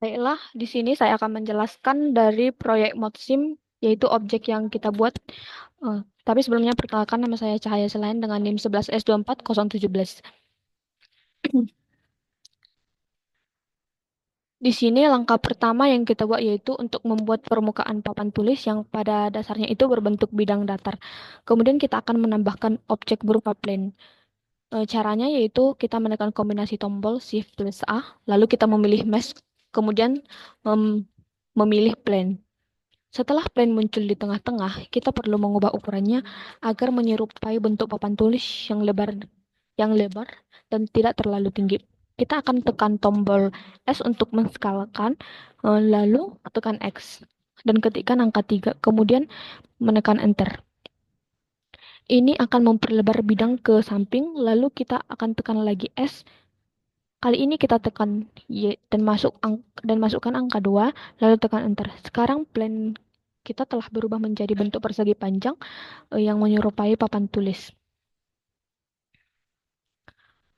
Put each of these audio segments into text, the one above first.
Baiklah, di sini saya akan menjelaskan dari proyek ModSim, yaitu objek yang kita buat. Tapi sebelumnya perkenalkan, nama saya Cahaya Selain dengan NIM 11S24017. Di sini langkah pertama yang kita buat yaitu untuk membuat permukaan papan tulis yang pada dasarnya itu berbentuk bidang datar. Kemudian kita akan menambahkan objek berupa plane. Caranya yaitu kita menekan kombinasi tombol Shift plus A, lalu kita memilih mesh, kemudian memilih plane. Setelah plane muncul di tengah-tengah, kita perlu mengubah ukurannya agar menyerupai bentuk papan tulis yang lebar dan tidak terlalu tinggi. Kita akan tekan tombol S untuk menskalakan, lalu tekan X dan ketikkan angka 3, kemudian menekan Enter. Ini akan memperlebar bidang ke samping, lalu kita akan tekan lagi S. Kali ini kita tekan Y dan masukkan angka 2, lalu tekan Enter. Sekarang plane kita telah berubah menjadi bentuk persegi panjang yang menyerupai papan tulis.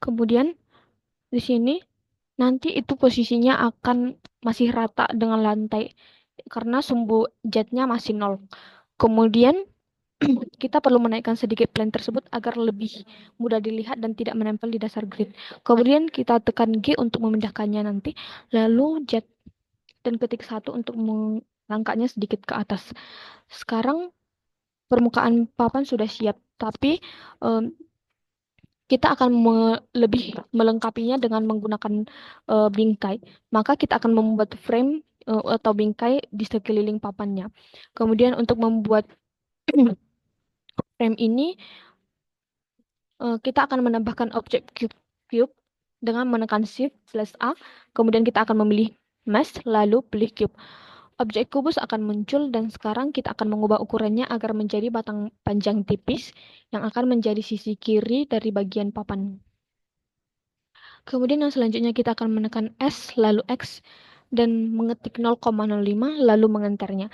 Kemudian di sini nanti itu posisinya akan masih rata dengan lantai karena sumbu jetnya masih 0. Kemudian kita perlu menaikkan sedikit plane tersebut agar lebih mudah dilihat dan tidak menempel di dasar grid. Kemudian kita tekan G untuk memindahkannya nanti, lalu jet dan ketik 1 untuk mengangkatnya sedikit ke atas. Sekarang permukaan papan sudah siap, tapi kita akan lebih melengkapinya dengan menggunakan bingkai. Maka kita akan membuat frame atau bingkai di sekeliling papannya. Kemudian untuk membuat frame ini, kita akan menambahkan objek cube dengan menekan Shift plus A. Kemudian kita akan memilih mesh, lalu pilih cube. Objek kubus akan muncul dan sekarang kita akan mengubah ukurannya agar menjadi batang panjang tipis yang akan menjadi sisi kiri dari bagian papan. Kemudian yang selanjutnya kita akan menekan S lalu X dan mengetik 0,05 lalu mengenternya.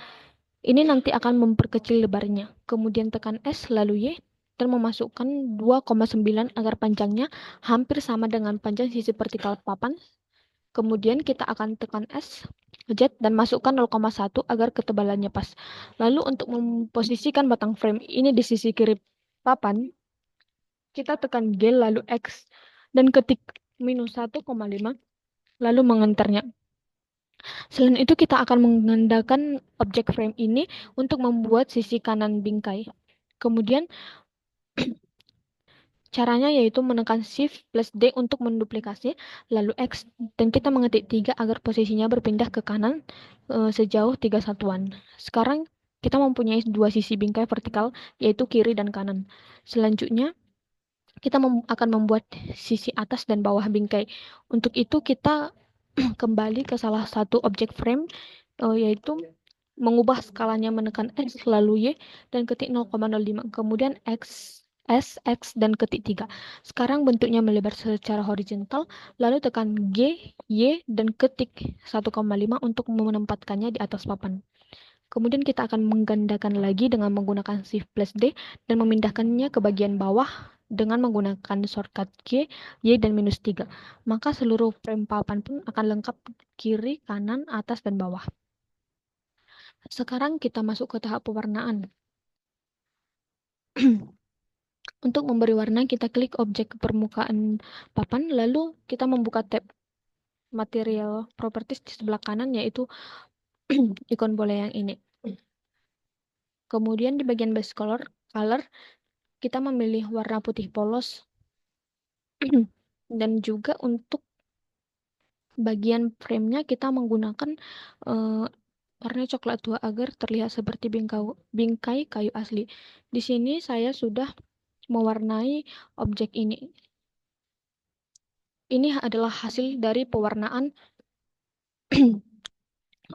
Ini nanti akan memperkecil lebarnya. Kemudian tekan S lalu Y dan memasukkan 2,9 agar panjangnya hampir sama dengan panjang sisi vertikal papan. Kemudian kita akan tekan S, Z, dan masukkan 0,1 agar ketebalannya pas. Lalu untuk memposisikan batang frame ini di sisi kiri papan, kita tekan G lalu X dan ketik -1,5 lalu mengenternya. Selain itu kita akan mengandalkan objek frame ini untuk membuat sisi kanan bingkai. Kemudian caranya yaitu menekan Shift plus D untuk menduplikasi, lalu X, dan kita mengetik 3 agar posisinya berpindah ke kanan sejauh 3 satuan. Sekarang kita mempunyai dua sisi bingkai vertikal, yaitu kiri dan kanan. Selanjutnya, kita akan membuat sisi atas dan bawah bingkai. Untuk itu kita kembali ke salah satu objek frame, yaitu mengubah skalanya menekan X lalu Y dan ketik 0,05, kemudian X, S, X, dan ketik 3. Sekarang bentuknya melebar secara horizontal, lalu tekan G, Y, dan ketik 1,5 untuk menempatkannya di atas papan. Kemudian kita akan menggandakan lagi dengan menggunakan Shift plus D dan memindahkannya ke bagian bawah dengan menggunakan shortcut G, Y, dan -3. Maka seluruh frame papan pun akan lengkap kiri, kanan, atas, dan bawah. Sekarang kita masuk ke tahap pewarnaan. Untuk memberi warna, kita klik objek permukaan papan, lalu kita membuka tab Material Properties di sebelah kanan, yaitu ikon bola yang ini. Kemudian di bagian base color, kita memilih warna putih polos. Dan juga untuk bagian framenya kita menggunakan warna coklat tua agar terlihat seperti bingkai kayu asli. Di sini saya sudah mewarnai objek ini. Ini adalah hasil dari pewarnaan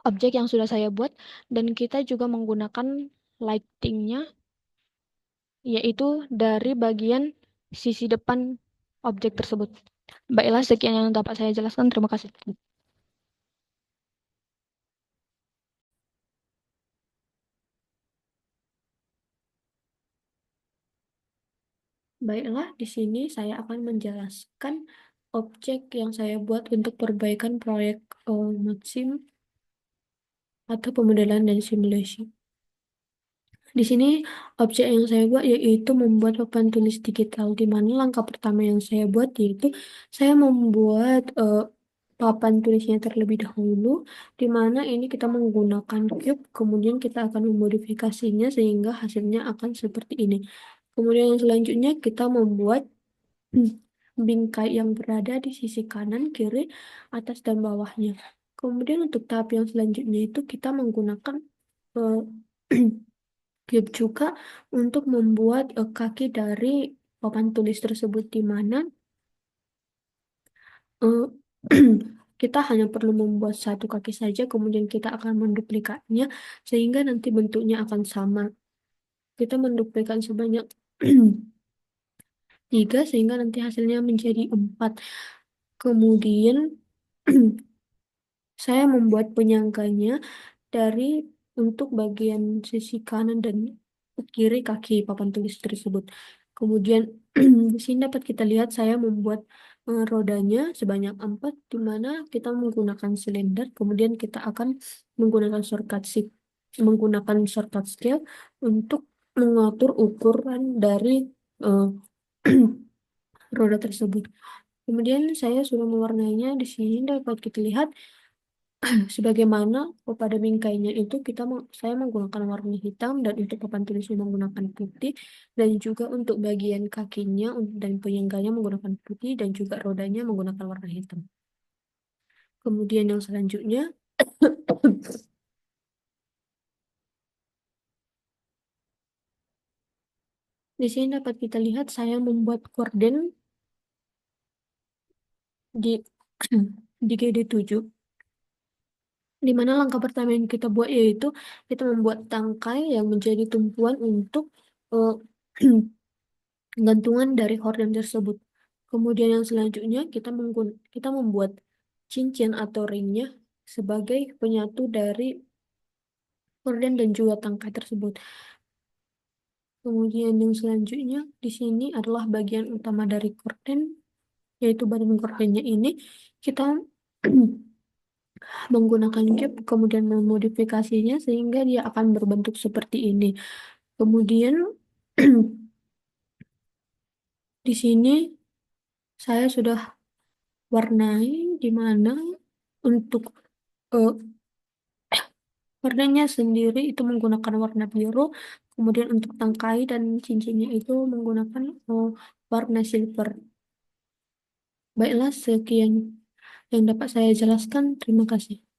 objek yang sudah saya buat, dan kita juga menggunakan lightingnya, yaitu dari bagian sisi depan objek tersebut. Baiklah, sekian yang dapat saya jelaskan. Terima kasih. Baiklah, di sini saya akan menjelaskan objek yang saya buat untuk perbaikan proyek Maxim atau pemodelan dan simulasi. Di sini objek yang saya buat yaitu membuat papan tulis digital, di mana langkah pertama yang saya buat yaitu saya membuat papan tulisnya terlebih dahulu, di mana ini kita menggunakan cube, kemudian kita akan memodifikasinya sehingga hasilnya akan seperti ini. Kemudian yang selanjutnya kita membuat bingkai yang berada di sisi kanan, kiri, atas, dan bawahnya. Kemudian untuk tahap yang selanjutnya itu kita menggunakan eh, cube juga untuk membuat kaki dari papan tulis tersebut, di mana eh, kita hanya perlu membuat satu kaki saja, kemudian kita akan menduplikatnya sehingga nanti bentuknya akan sama. Kita menduplikat sebanyak tiga sehingga nanti hasilnya menjadi empat. Kemudian saya membuat penyangganya dari untuk bagian sisi kanan dan kiri kaki papan tulis tersebut. Kemudian di sini dapat kita lihat saya membuat rodanya sebanyak empat, di mana kita menggunakan silinder. Kemudian kita akan menggunakan menggunakan shortcut scale untuk mengatur ukuran dari eh, roda tersebut. Kemudian saya sudah mewarnainya. Di sini dapat kita lihat sebagaimana pada bingkainya itu saya menggunakan warna hitam, dan untuk papan tulisnya menggunakan putih, dan juga untuk bagian kakinya dan penyangganya menggunakan putih, dan juga rodanya menggunakan warna hitam. Kemudian yang selanjutnya di sini dapat kita lihat saya membuat korden di di GD7, di mana langkah pertama yang kita buat yaitu kita membuat tangkai yang menjadi tumpuan untuk eh, gantungan dari horden tersebut. Kemudian yang selanjutnya kita membuat cincin atau ringnya sebagai penyatu dari horden dan juga tangkai tersebut. Kemudian yang selanjutnya di sini adalah bagian utama dari korden, yaitu badan kordennya ini kita menggunakan cap kemudian memodifikasinya sehingga dia akan berbentuk seperti ini. Kemudian di sini saya sudah warnai, di mana untuk eh, warnanya sendiri itu menggunakan warna biru, kemudian untuk tangkai dan cincinnya itu menggunakan warna silver. Baiklah, sekian yang dapat saya jelaskan. Terima kasih.